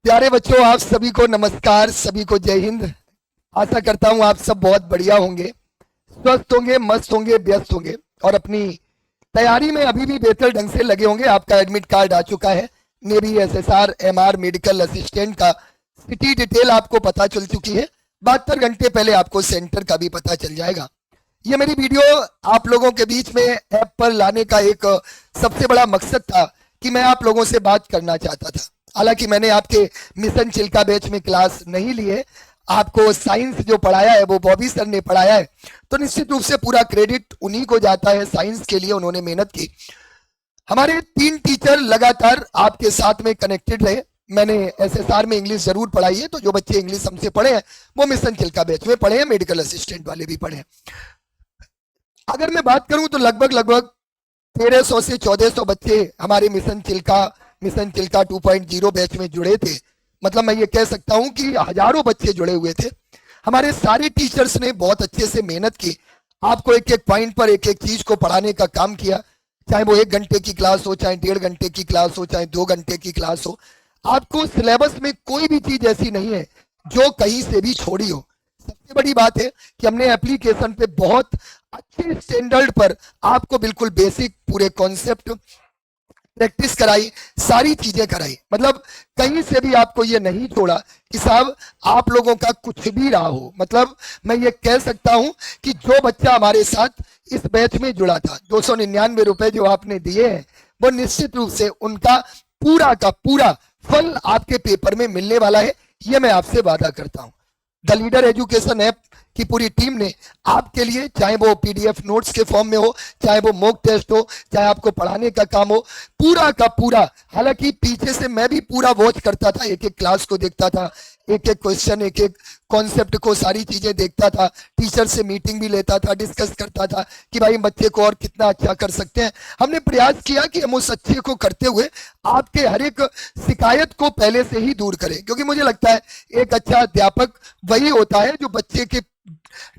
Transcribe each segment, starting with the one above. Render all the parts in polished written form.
प्यारे बच्चों, आप सभी को नमस्कार, सभी को जय हिंद। आशा करता हूं आप सब बहुत बढ़िया होंगे, स्वस्थ होंगे, मस्त होंगे, व्यस्त होंगे और अपनी तैयारी में अभी भी बेहतर ढंग से लगे होंगे। आपका एडमिट कार्ड आ चुका है। Navy, SSR, MR, medical assistant का सिटी डिटेल आपको पता चल चुकी है। 72 घंटे पहले आपको सेंटर का भी पता चल जाएगा। ये मेरी वीडियो आप लोगों के बीच में ऐप पर लाने का एक सबसे बड़ा मकसद था कि मैं आप लोगों से बात करना चाहता था। हालांकि मैंने आपके मिशन चिल्का बैच में क्लास नहीं ली है, आपको साइंस जो पढ़ाया है वो बॉबी सर ने पढ़ाया है, तो निश्चित रूप से पूरा क्रेडिट उन्हीं को जाता है। साइंस के लिए उन्होंने मेहनत की। हमारे 3 टीचर लगातार आपके साथ में कनेक्टेड रहे। मैंने एसएसआर में इंग्लिश जरूर पढ़ाई है, तो जो बच्चे इंग्लिश हमसे पढ़े हैं वो मिशन चिल्का बैच में पढ़े हैं, मेडिकल असिस्टेंट वाले भी पढ़े हैं। अगर मैं बात करूं तो लगभग 1300 से 1400 बच्चे हमारे मिशन चिल्का 2.0 बैच में जुड़े थे। मतलब मैं ये कह सकता हूं कि हजारों बच्चे जुड़े हुए थे। हमारे सारे टीचर्स ने बहुत अच्छे से मेहनत की, आपको एक एक पॉइंट पर एक एक चीज को पढ़ाने का काम किया। चाहे वो 1 घंटे की क्लास हो, चाहे 1.5 घंटे की क्लास हो, चाहे 2 घंटे की क्लास हो। आपको सिलेबस में कोई भी चीज ऐसी नहीं है जो कहीं से भी छोड़ी हो। सबसे बड़ी बात है कि हमने एप्लीकेशन पे बहुत अच्छे स्टैंडर्ड पर आपको बिल्कुल बेसिक पूरे कॉन्सेप्ट प्रैक्टिस कराई, सारी चीजें कराई। मतलब कहीं से भी आपको ये नहीं छोड़ा कि साहब आप लोगों का कुछ भी रहा हो। मतलब मैं ये कह सकता हूं कि जो बच्चा हमारे साथ इस बैच में जुड़ा था, 299 रुपए जो आपने दिए हैं, वो निश्चित रूप से उनका पूरा का पूरा फल आपके पेपर में मिलने वाला है। ये मैं आपसे वादा करता हूं। द लीडर एजुकेशन ऐप की पूरी टीम ने आपके लिए, चाहे वो पीडीएफ नोट्स के फॉर्म में हो, चाहे वो मॉक टेस्ट हो, चाहे आपको पढ़ाने का काम हो, पूरा का पूरा। हालांकि पीछे से मैं भी पूरा वॉच करता था, एक एक क्लास को देखता था, एक एक क्वेश्चन, एक एक कॉन्सेप्ट को, सारी चीजें देखता था। टीचर से मीटिंग भी लेता था, डिस्कस करता था कि भाई बच्चे को और कितना अच्छा कर सकते हैं। हमने प्रयास किया कि हम उस अच्छे को करते हुए आपके हर एक शिकायत को पहले से ही दूर करें, क्योंकि मुझे लगता है एक अच्छा अध्यापक वही होता है जो बच्चे के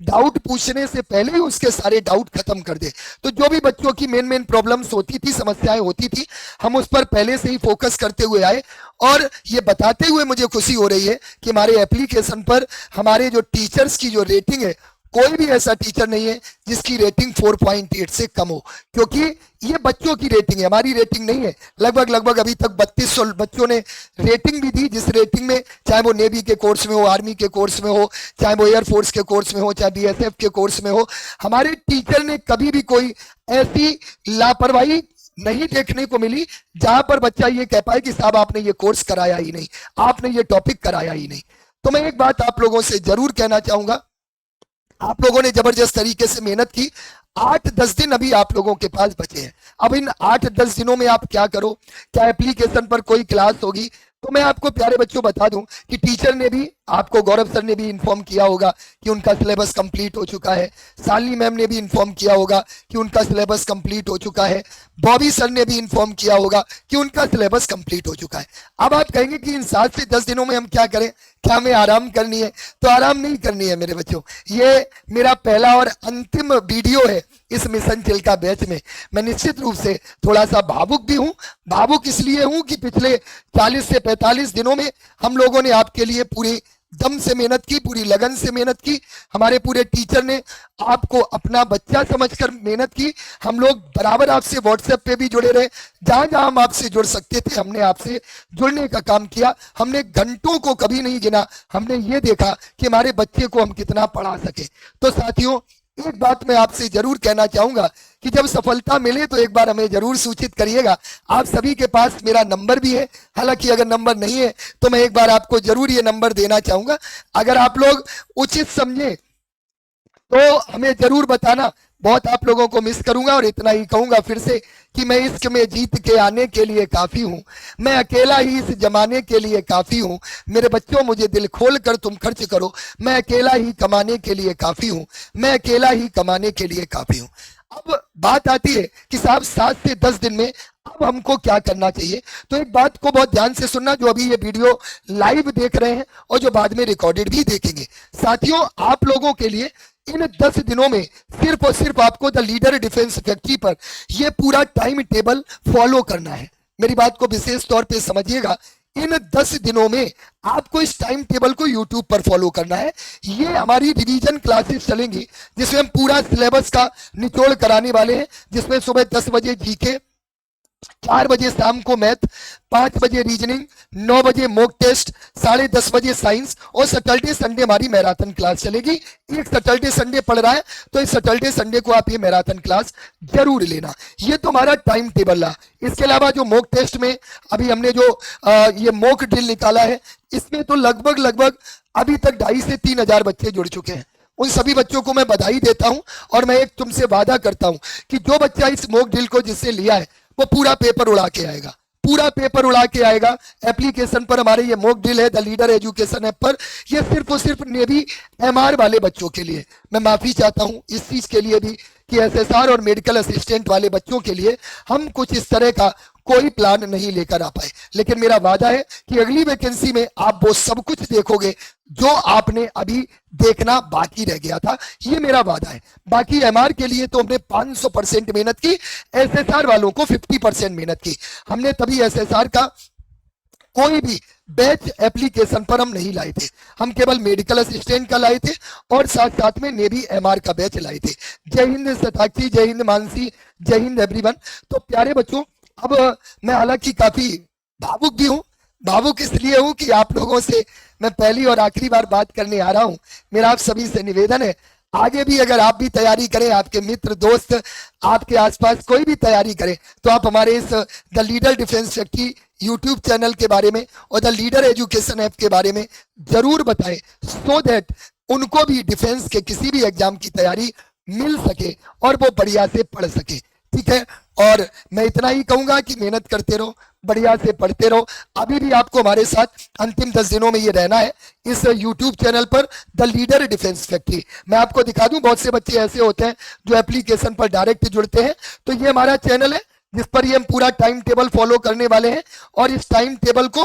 डाउट पूछने से पहले ही उसके सारे डाउट खत्म कर दे। तो जो भी बच्चों की मेन प्रॉब्लम्स होती थी, समस्याएं होती थी, हम उस पर पहले से ही फोकस करते हुए आए। और ये बताते हुए मुझे खुशी हो रही है कि हमारे एप्लीकेशन पर हमारे जो टीचर्स की जो रेटिंग है, कोई भी ऐसा टीचर नहीं है जिसकी रेटिंग 4.8 से कम हो, क्योंकि ये बच्चों की रेटिंग है, हमारी रेटिंग नहीं है। लगभग अभी तक 3200 बच्चों ने रेटिंग भी दी, जिस रेटिंग में चाहे वो नेवी के कोर्स में हो, आर्मी के कोर्स में हो, चाहे वो एयरफोर्स के कोर्स में हो, चाहे बीएसएफ के कोर्स में हो, हमारे टीचर ने कभी भी कोई ऐसी लापरवाही नहीं देखने को मिली जहां पर बच्चा ये कह पाए कि साहब आपने ये कोर्स कराया ही नहीं, आपने ये टॉपिक कराया ही नहीं। तो मैं एक बात आप लोगों से जरूर कहना चाहूंगा, आप लोगों ने जबरदस्त तरीके से मेहनत की। 8-10 दिन अभी आप लोगों के पास बचे हैं। अब इन 8-10 दिनों में आप क्या करो, क्या एप्लीकेशन पर कोई क्लास होगी? तो मैं आपको प्यारे बच्चों बता दूं कि टीचर ने भी आपको, गौरव सर ने भी इन्फॉर्म किया होगा कि उनका सिलेबस कंप्लीट हो चुका है। शालिनी मैम ने भी इन्फॉर्म किया होगा कि उनका सिलेबस कंप्लीट हो चुका है। बॉबी सर ने भी इन्फॉर्म किया होगा कि उनका सिलेबस कंप्लीट हो चुका है। अब आप कहेंगे कि इन 7 से 10 दिनों में हम क्या करें, क्या हमें आराम करनी है? तो आराम नहीं करनी है मेरे बच्चों। ये मेरा पहला और अंतिम वीडियो है इस मिशन चिल्का बैच में। मैं निश्चित रूप से थोड़ा सा भावुक भी हूं। भावुक इसलिए हूं कि पिछले 40 से 45 दिनों में हम लोगों ने आपके लिए पूरी दम से मेहनत की, पूरी लगन से मेहनत की। हमारे पूरे टीचर ने आपको अपना बच्चा समझकर मेहनत की। हम लोग बराबर आपसे व्हाट्सएप पे भी जुड़े रहे, जहां जहां हम आपसे जुड़ सकते थे हमने आपसे जुड़ने का काम किया। हमने घंटों को कभी नहीं गिना, हमने ये देखा कि हमारे बच्चे को हम कितना पढ़ा सके। तो साथियों, एक बात मैं आपसे जरूर कहना चाहूंगा कि जब सफलता मिले तो एक बार हमें जरूर सूचित करिएगा। आप सभी के पास मेरा नंबर भी है, हालांकि अगर नंबर नहीं है तो मैं एक बार आपको जरूर ये नंबर देना चाहूंगा। अगर आप लोग उचित समझे तो हमें जरूर बताना। बहुत आप लोगों को मिस करूंगा और इतना ही कहूंगा फिर से कि मैं इश्क में जीत के आने के लिए काफी हूं, मैं अकेला ही इस जमाने के लिए काफी हूं। मेरे बच्चों मुझे दिल खोल कर तुम खर्च करो, मैं अकेला ही कमाने के लिए काफी हूं, मैं अकेला ही कमाने के लिए काफी हूं। अब बात आती है कि साहब 7 से 10 दिन में अब हमको क्या करना चाहिए। तो एक बात को बहुत ध्यान से सुनना, जो अभी ये वीडियो लाइव देख रहे हैं और जो बाद में रिकॉर्डेड भी देखेंगे। साथियों, आप लोगों के लिए इन 10 दिनों में सिर्फ और सिर्फ आपको द लीडर डिफेंस फैक्ट्री पर यह पूरा टाइम टेबल फॉलो करना है। मेरी बात को विशेष तौर पे समझिएगा। इन 10 दिनों में आपको इस टाइम टेबल को YouTube पर फॉलो करना है। ये हमारी रिवीजन क्लासेस चलेंगी जिसमें हम पूरा सिलेबस का निचोड़ कराने वाले हैं, जिसमें सुबह 10 बजे जीके, 4 बजे शाम को मैथ, 5 बजे रीजनिंग, 9 बजे मॉक टेस्ट, 10:30 बजे साइंस, और सैटरडे संडे हमारी मैराथन क्लास चलेगी। एक सैटरडे संडे पढ़ रहा है तो इस सैटरडे संडे को आप ये मैराथन क्लास जरूर लेना। ये तो हमारा टाइम टेबल रहा। इसके अलावा जो मॉक टेस्ट में अभी हमने जो ये मॉक ड्रिल निकाला है, इसमें तो लगभग अभी तक 2,500 से 3,000 बच्चे जुड़ चुके हैं। उन सभी बच्चों को मैं बधाई देता हूं, और मैं एक तुमसे वादा करता हूं कि जो बच्चा इस मॉक ड्रिल को जिससे लिया है वो पूरा पेपर उड़ा के आएगा, पूरा पेपर उड़ा के आएगा। एप्लीकेशन पर हमारे ये मॉक ड्रिल है द लीडर एजुकेशन ऐप पर। ये सिर्फ और सिर्फ नेवी एमआर वाले बच्चों के लिए। मैं माफी चाहता हूं इस चीज के लिए भी कि एसएसआर और मेडिकल असिस्टेंट वाले बच्चों के लिए हम कुछ इस तरह का कोई प्लान नहीं लेकर आ पाए, लेकिन मेरा वादा है कि अगली वैकेंसी में आप वो सब कुछ देखोगे जो आपने अभी देखना बाकी रह गया था। ये मेरा वादा है। बाकी एमआर के लिए तो हमने 500% मेहनत की, एसएसआर वालों को 50% मेहनत की। हमने तभी एसएसआर का कोई भी बैच एप्लीकेशन पर हम नहीं लाए थे, हम केवल मेडिकल असिस्टेंट का लाए थे और साथ साथ में नेवी एमआर का बैच लाए थे। जय हिंद शताक्षी, जय हिंद मानसी, जय हिंद एवरीवन। तो प्यारे बच्चों, अब मैं हालांकि काफी भावुक भी हूं। भावुक इसलिए हूं कि आप लोगों से मैं पहली और आखिरी बार बात करने आ रहा हूं। मेरा आप सभी से निवेदन है, आगे भी अगर आप भी तैयारी करें, आपके मित्र दोस्त आपके आसपास कोई भी तैयारी करे, तो आप हमारे इस the leader defence factory YouTube channel के बारे में और द लीडर एजुकेशन ऐप के बारे में जरूर बताएं, सो दैट उनको भी डिफेंस के किसी भी एग्जाम की तैयारी मिल सके और वो बढ़िया से पढ़ सके। ठीक है, और मैं इतना ही कहूंगा कि मेहनत करते रहो, बढ़िया से पढ़ते रहो। अभी भी आपको हमारे साथ अंतिम 10 दिनों में ये रहना है इस YouTube चैनल पर द लीडर डिफेंस फैक्ट्री। मैं आपको दिखा दूं, बहुत से बच्चे ऐसे होते हैं जो एप्लीकेशन पर डायरेक्ट जुड़ते हैं। तो ये हमारा चैनल है जिस पर ये हम पूरा टाइम टेबल फॉलो करने वाले हैं, और इस टाइम टेबल को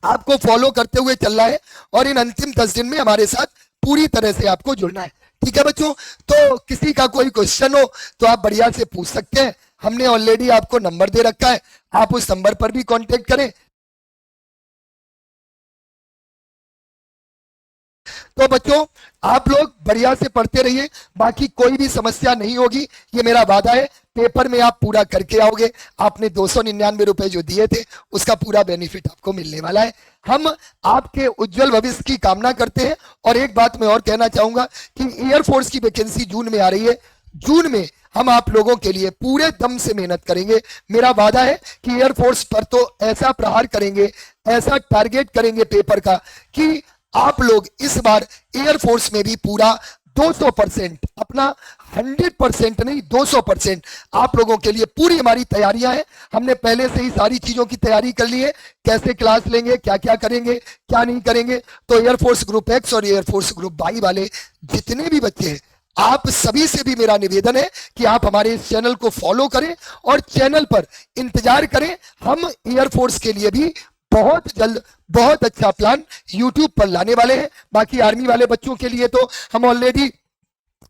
आपको फॉलो करते हुए चलना है, और इन अंतिम 10 दिन में हमारे साथ पूरी तरह से आपको जुड़ना है। ठीक है बच्चों, तो किसी का कोई क्वेश्चन हो तो आप बढ़िया से पूछ सकते हैं। हमने ऑलरेडी आपको नंबर दे रखा है, आप उस नंबर पर भी कांटेक्ट करें। तो बच्चों, आप लोग बढ़िया से पढ़ते रहिए, बाकी कोई भी समस्या नहीं होगी, ये मेरा वादा है। पेपर में आप पूरा करके आओगे। आपने 299 रुपए जो दिए थे उसका पूरा बेनिफिट आपको मिलने वाला है। हम आपके उज्जवल भविष्य की कामना करते हैं। और एक बात मैं और कहना चाहूंगा कि एयरफोर्स की वैकेंसी जून में आ रही है। जून में हम आप लोगों के लिए पूरे दम से मेहनत करेंगे। मेरा वादा है कि एयरफोर्स पर तो ऐसा प्रहार करेंगे, ऐसा टारगेट करेंगे पेपर का कि आप लोग इस बार एयरफोर्स में भी पूरा 200%, अपना 100% नहीं 200% आप लोगों के लिए पूरी हमारी तैयारियां हैं। हमने पहले से ही सारी चीजों की तैयारी कर ली है, कैसे क्लास लेंगे, क्या क्या करेंगे, क्या नहीं करेंगे। तो एयरफोर्स ग्रुप एक्स और एयरफोर्स ग्रुप वाई वाले जितने भी बच्चे हैं, आप सभी से भी मेरा निवेदन है कि आप हमारे इस चैनल को फॉलो करें और चैनल पर इंतजार करें। हम एयरफोर्स के लिए भी बहुत जल्द बहुत अच्छा प्लान YouTube पर लाने वाले हैं। बाकी आर्मी वाले बच्चों के लिए तो हम ऑलरेडी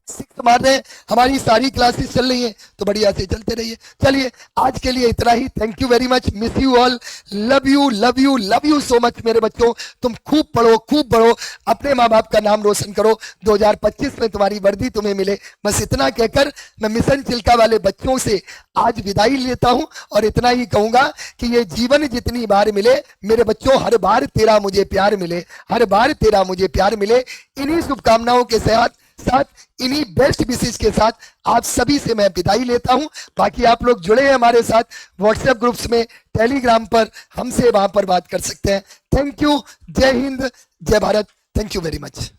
6 मार रहे हैं, हमारी सारी क्लासेस चल रही हैं, तो बढ़िया से चलते रहिए। चलिए, आज के लिए इतना ही। Thank you very much, miss you all, love you love you love you so much मेरे बच्चों। तुम खूब पढ़ो, खूब बढ़ो, अपने माँ बाप का नाम रोशन करो, 2025 में तुम्हारी वर्दी तुम्हें मिले। बस इतना कहकर मैं मिशन चिल्का वाले बच्चों से आज विदाई लेता हूं, और इतना ही कहूंगा कि ये जीवन जितनी बार मिले मेरे बच्चों, हर बार तेरा मुझे प्यार मिले, हर बार तेरा मुझे प्यार मिले। इन्हीं शुभकामनाओं के साथ इन्हीं बेस्ट विशेष के साथ आप सभी से मैं विदाई लेता हूं। बाकी आप लोग जुड़े हैं हमारे साथ व्हाट्सएप ग्रुप्स में, टेलीग्राम पर, हमसे वहां पर बात कर सकते हैं। थैंक यू, जय हिंद, जय Bharat, thank you very much.